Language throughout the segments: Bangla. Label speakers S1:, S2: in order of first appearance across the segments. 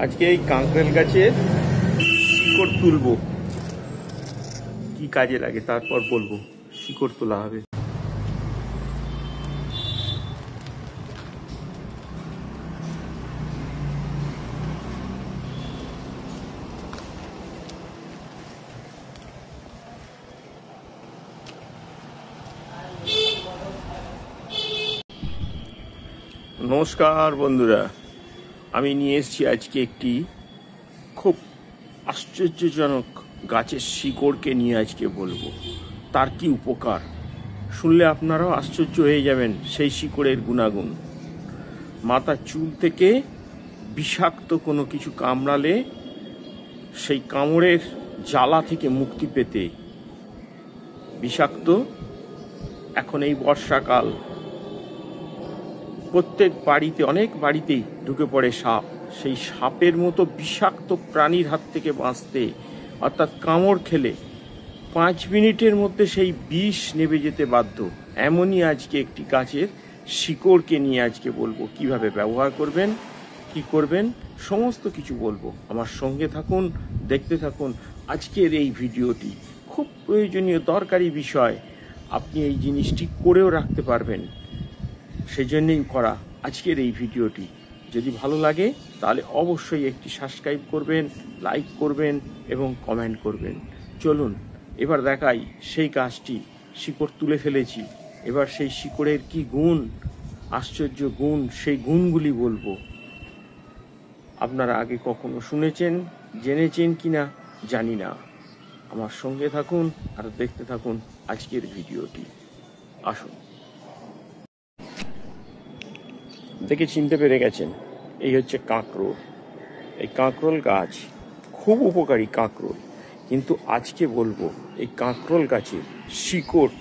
S1: আজকে এই কাঁকরেল গাছের শিকড় তুলবো, কি কাজে লাগে তারপর বলবো। শিকড় তোলা হবে। নমস্কার বন্ধুরা, আমি নিয়ে এসেছি আজকে একটি খুব আশ্চর্যজনক গাছের শিকড়কে নিয়ে আজকে বলবো। তার কি উপকার শুনলে আপনারাও আশ্চর্য হয়ে যাবেন। সেই শিকড়ের গুণাগুণ, মাথার চুল থেকে বিষাক্ত কোনো কিছু কামড়ালে সেই কামড়ের জ্বালা থেকে মুক্তি পেতে, বিষাক্ত এখন এই বর্ষাকাল প্রত্যেক বাড়িতে, অনেক বাড়িতেই ঢুকে পড়ে সাপ। সেই সাপের মতো বিষাক্ত প্রাণীর হাত থেকে বাঁচতে, অর্থাৎ কামড় খেলে 5 মিনিটের মধ্যে সেই বিষ নেমে যেতে বাধ্য, এমনই আজকে একটি গাছের শিকড়কে নিয়ে আজকে বলবো। কিভাবে ব্যবহার করবেন, কি করবেন, সমস্ত কিছু বলবো। আমার সঙ্গে থাকুন, দেখতে থাকুন আজকের এই ভিডিওটি। খুব প্রয়োজনীয় দরকারি বিষয়, আপনি এই জিনিসটি করেও রাখতে পারবেন, সেই জন্যই করা আজকের এই ভিডিওটি। যদি ভালো লাগে তাহলে অবশ্যই একটি সাবস্ক্রাইব করবেন, লাইক করবেন এবং কমেন্ট করবেন। চলুন এবার দেখাই সেই গাছটি। শিকড় তুলে ফেলেছি, এবার সেই শিকড়ের কি গুণ, আশ্চর্য গুণ, সেই গুণগুলি বলবো। আপনারা আগে কখনো শুনেছেন, জেনেছেন কিনা জানি না। আমার সঙ্গে থাকুন আর দেখতে থাকুন আজকের ভিডিওটি। আসুন। দেখে চিনতে পেরে গেছেন, এই হচ্ছে কাঁকরোল। এই কাঁকরোল গাছ খুব উপকারী কাঁকরোল, কিন্তু আজকে বলবো এই কাঁকরোল গাছের শিকড়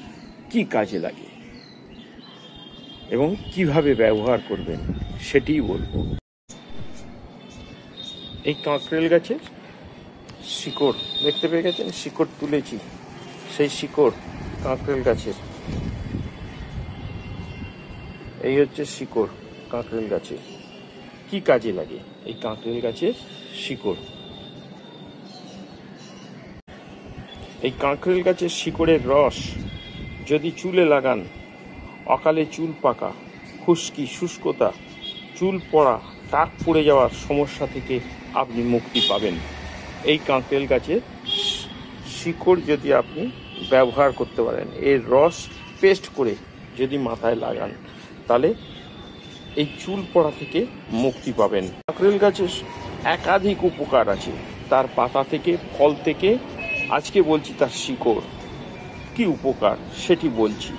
S1: কি কাজে লাগে এবং কিভাবে ব্যবহার করবেন সেটিই বলবো। এই কাঁকরোল গাছের শিকড় দেখতে পেয়ে গেছেন, শিকড় তুলেছি। সেই শিকড় কাঁকরোল গাছের, এই হচ্ছে শিকড় কাঁকরোল গাছের। কি কাজে লাগে এই কাঁকরোল গাছের শিকড়? এই কাঁকরোল গাছের শিকড়ের রস যদি চুলে লাগান, অকালে চুল পাকা, খুশকি, শুষ্কতা, চুল পড়া, টাক পড়ে যাওয়ার সমস্যা থেকে আপনি মুক্তি পাবেন। এই কাঁকরোল গাছের শিকড় যদি আপনি ব্যবহার করতে পারেন, এর রস পেস্ট করে যদি মাথায় লাগান, তাহলে এই চুল পড়া থেকে মুক্তি পাবেন। কাঁকরোল গাছের একাধিক উপকার আছে, তার পাতা থেকে, ফল থেকে। আজকে বলছি তার শিকড় কি উপকার সেটি বলছি।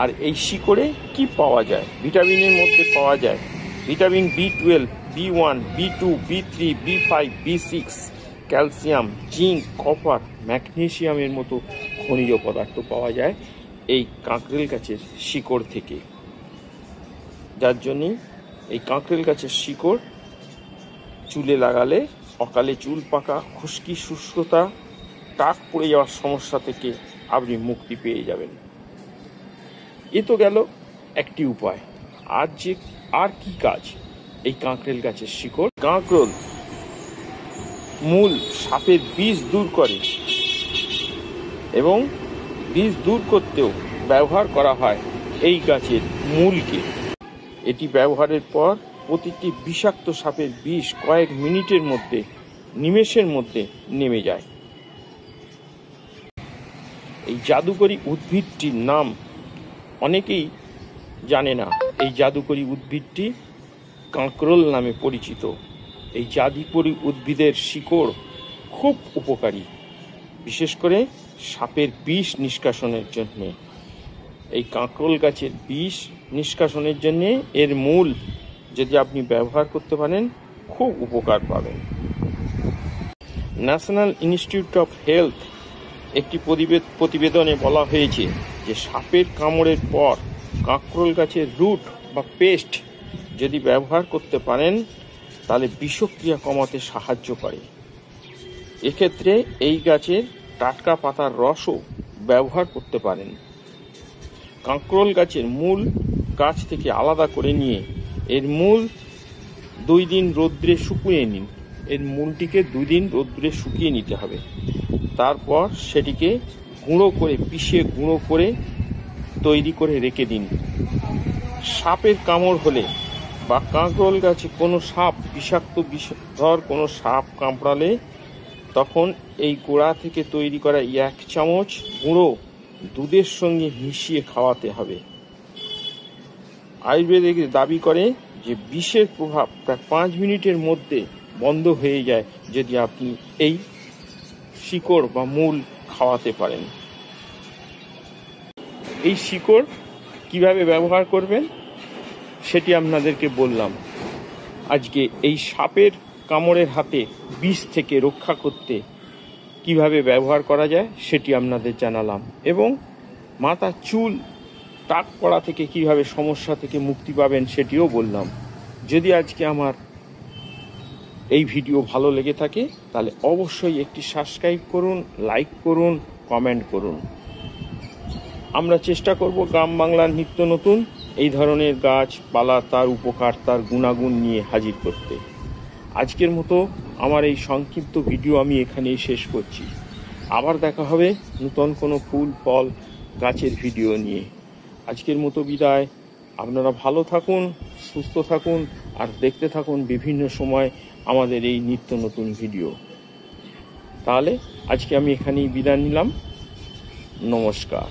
S1: আর এই শিকড়ে কি পাওয়া যায়? ভিটামিনের মধ্যে পাওয়া যায় vitamin B12, B1, B2, B3, B5, B6, calcium, zinc, copper, ম্যাগনেসিয়ামের মতো খনিজ পদার্থ পাওয়া যায় এই কাঁকরোল গাছের শিকড় থেকে। যার জন্যে এই কাঁকরোল গাছের শিকড় চুলে লাগালে অকালে চুল পাকা, খুশকি, শুষ্কতা, টাক পড়ে যাওয়ার সমস্যা থেকে আপনি মুক্তি পেয়ে যাবেন। এ তো গেল একটি উপায়। আর কি কাজ এই কাঁকরোল গাছের শিকড়? কাঁকরোল মূল সাপের বিষ দূর করে এবং বিষ দূর করতেও ব্যবহার করা হয় এই গাছের মূলকে। এটি ব্যবহারের পর প্রতিটি বিষাক্ত সাপের বিষ কয়েক মিনিটের মধ্যে, নিমেষের মধ্যে নেমে যায়। এই জাদুকরী উদ্ভিদটির নাম অনেকেই জানে না। এই জাদুকরী উদ্ভিদটি কাঁকরোল নামে পরিচিত। এই জাদুকরী উদ্ভিদের শিকড় খুব উপকারী, বিশেষ করে সাপের বিষ নিষ্কাশনের জন্য। এই কাঁকরোল গাছের বিষ নিষ্কাশনের জন্য এর মূল যদি আপনি ব্যবহার করতে পারেন, খুব উপকার পাবেন। ন্যাশনাল ইনস্টিটিউট অফ হেলথ একটি প্রতিবেদনে বলা হয়েছে যে সাপের কামড়ের পর কাঁকরোল গাছের রুট বা পেস্ট যদি ব্যবহার করতে পারেন, তাহলে বিষক্রিয়া কমাতে সাহায্য করে। এক্ষেত্রে এই গাছের টাটকা পাতার রসও ব্যবহার করতে পারেন। কাঁকরোল গাছের মূল গাছ থেকে আলাদা করে নিয়ে এর মূল 2 দিন রোদ্রে শুকিয়ে নিন। এর মূলটিকে 2 দিন রোদ্রে শুকিয়ে নিতে হবে। তারপর সেটিকে গুঁড়ো করে পিষে গুঁড়ো করে তৈরি করে রেখে দিন। সাপের কামড় হলে বা কাঁকরোল গাছে কোনো সাপ বিষাক্ত বিষধর কোনো সাপ কামড়ালে তখন এই গোড়া থেকে তৈরি করা 1 চামচ গুঁড়ো দুধের সঙ্গে মিশিয়ে খাওয়াতে হবে। আয়ুর্বেদিক দাবি করে যে বিষের প্রভাব প্রায় 5 মিনিটের মধ্যে বন্ধ হয়ে যায় যদি আপনি এই শিকড় বা মূল খাওয়াতে পারেন। এই শিকড় কিভাবে ব্যবহার করবেন সেটি আপনাদেরকে বললাম। আজকে এই সাপের কামড়ের হাতে বিষ থেকে রক্ষা করতে কিভাবে ব্যবহার করা যায় সেটি আপনাদের জানালাম, এবং মাথা চুল টাক পড়া থেকে কিভাবে সমস্যা থেকে মুক্তি পাবেন সেটিও বললাম। যদি আজকে আমার এই ভিডিও ভালো লেগে থাকে তাহলে অবশ্যই একটি সাবস্ক্রাইব করুন, লাইক করুন, কমেন্ট করুন। আমরা চেষ্টা করব গ্রাম বাংলার নিত্য নতুন এই ধরনের গাছপালা, তার উপকার, তার গুণাগুণ নিয়ে হাজির করতে। আজকের মতো আমার এই সংক্ষিপ্ত ভিডিও আমি এখানেই শেষ করছি। আবার দেখা হবে নতুন কোনো ফুল ফল গাছের ভিডিও নিয়ে। আজকের মতো বিদায়। আপনারা ভালো থাকুন, সুস্থ থাকুন, আর দেখতে থাকুন বিভিন্ন সময় আমাদের এই নিত্য নতুন ভিডিও। তাহলে আজকে আমি এখানেই বিদায় নিলাম। নমস্কার।